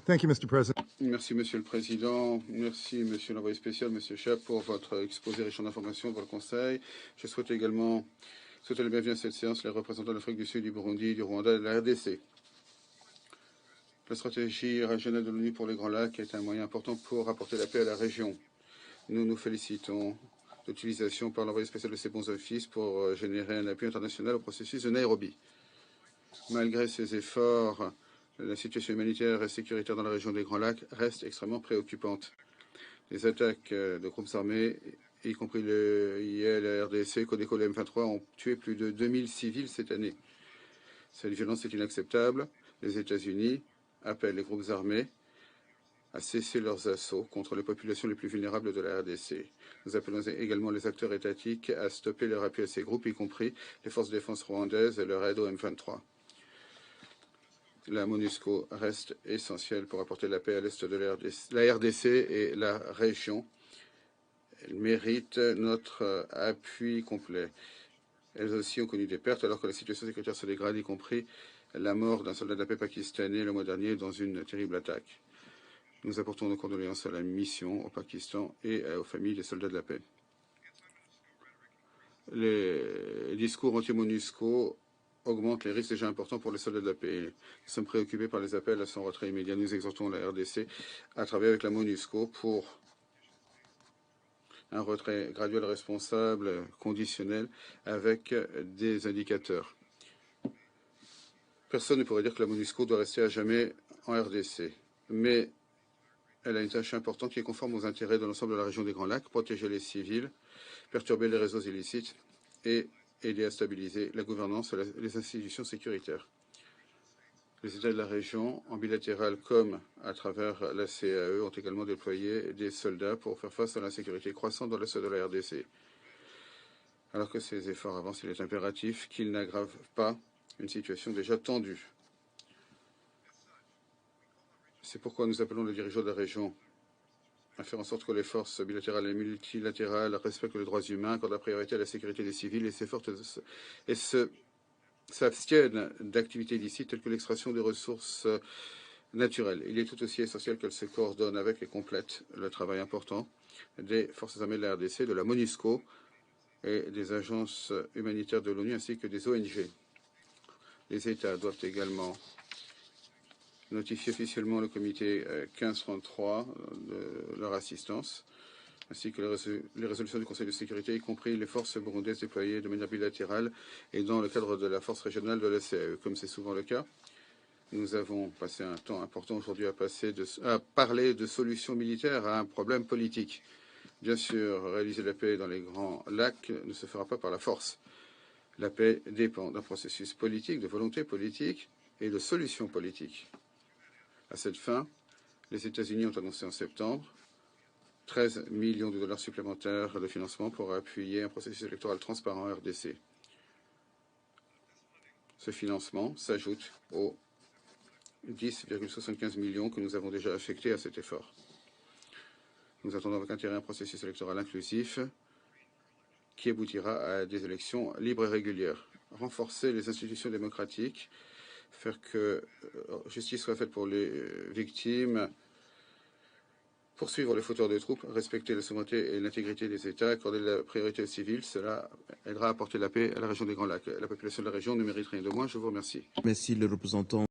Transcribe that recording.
Thank you, Mr. President. Merci, Monsieur le Président. Merci, Monsieur l'envoyé spécial, Monsieur Chap, pour votre exposé riche en informations pour le Conseil. Je souhaite également souhaiter le bienvenu à cette séance les représentants de l'Afrique du Sud, du Burundi, du Rwanda et de la RDC. La stratégie régionale de l'ONU pour les Grands Lacs est un moyen important pour apporter la paix à la région. Nous nous félicitons de l'utilisation par l'envoyé spécial de ces bons offices pour générer un appui international au processus de Nairobi. Malgré ces efforts, la situation humanitaire et sécuritaire dans la région des Grands Lacs reste extrêmement préoccupante. Les attaques de groupes armés, y compris le IL, la RDC, Codeco, le M23, ont tué plus de 2000 civils cette année. Cette violence est inacceptable. Les États-Unis appellent les groupes armés à cesser leurs assauts contre les populations les plus vulnérables de la RDC. Nous appelons également les acteurs étatiques à stopper leur appui à ces groupes, y compris les forces de défense rwandaises et leur aide au M23. La MONUSCO reste essentielle pour apporter la paix à l'est de la RDC et la région. Elle mérite notre appui complet. Elles aussi ont connu des pertes alors que la situation sécuritaire se dégrade, y compris la mort d'un soldat de la paix pakistanais le mois dernier dans une terrible attaque. Nous apportons nos condoléances à la mission au Pakistan et aux familles des soldats de la paix. Les discours anti-MONUSCO augmente les risques déjà importants pour les soldats de la paix. Nous sommes préoccupés par les appels à son retrait immédiat. Nous exhortons la RDC à travailler avec la MONUSCO pour un retrait graduel, responsable, conditionnel, avec des indicateurs. Personne ne pourrait dire que la MONUSCO doit rester à jamais en RDC, mais elle a une tâche importante qui est conforme aux intérêts de l'ensemble de la région des Grands Lacs, protéger les civils, perturber les réseaux illicites et aider à stabiliser la gouvernance et les institutions sécuritaires. Les États de la région, en bilatéral comme à travers la CAE, ont également déployé des soldats pour faire face à l'insécurité croissante dans l'est de la RDC. Alors que ces efforts avancent, il est impératif qu'ils n'aggravent pas une situation déjà tendue. C'est pourquoi nous appelons les dirigeants de la région à faire en sorte que les forces bilatérales et multilatérales respectent les droits humains, accordent la priorité à la sécurité des civils et s'abstiennent d'activités illicites telles que l'extraction des ressources naturelles. Il est tout aussi essentiel qu'elles se coordonnent avec et complètent le travail important des forces armées de la RDC, de la MONUSCO et des agences humanitaires de l'ONU ainsi que des ONG. Les États doivent également notifier officiellement le comité 1533 de leur assistance, ainsi que les résolutions du Conseil de sécurité, y compris les forces burundaises déployées de manière bilatérale et dans le cadre de la force régionale de la CAE. Comme c'est souvent le cas, nous avons passé un temps important aujourd'hui à parler de solutions militaires à un problème politique. Bien sûr, réaliser la paix dans les Grands Lacs ne se fera pas par la force. La paix dépend d'un processus politique, de volonté politique et de solutions politiques. À cette fin, les États-Unis ont annoncé en septembre 13 millions de dollars supplémentaires de financement pour appuyer un processus électoral transparent en RDC. Ce financement s'ajoute aux 10,75 millions que nous avons déjà affectés à cet effort. Nous attendons avec intérêt un processus électoral inclusif qui aboutira à des élections libres et régulières. Renforcer les institutions démocratiques, faire que justice soit faite pour les victimes, poursuivre les fauteurs de troupes, respecter la souveraineté et l'intégrité des États, accorder la priorité aux civils, cela aidera à apporter la paix à la région des Grands Lacs. La population de la région ne mérite rien de moins. Je vous remercie. Merci, le représentant.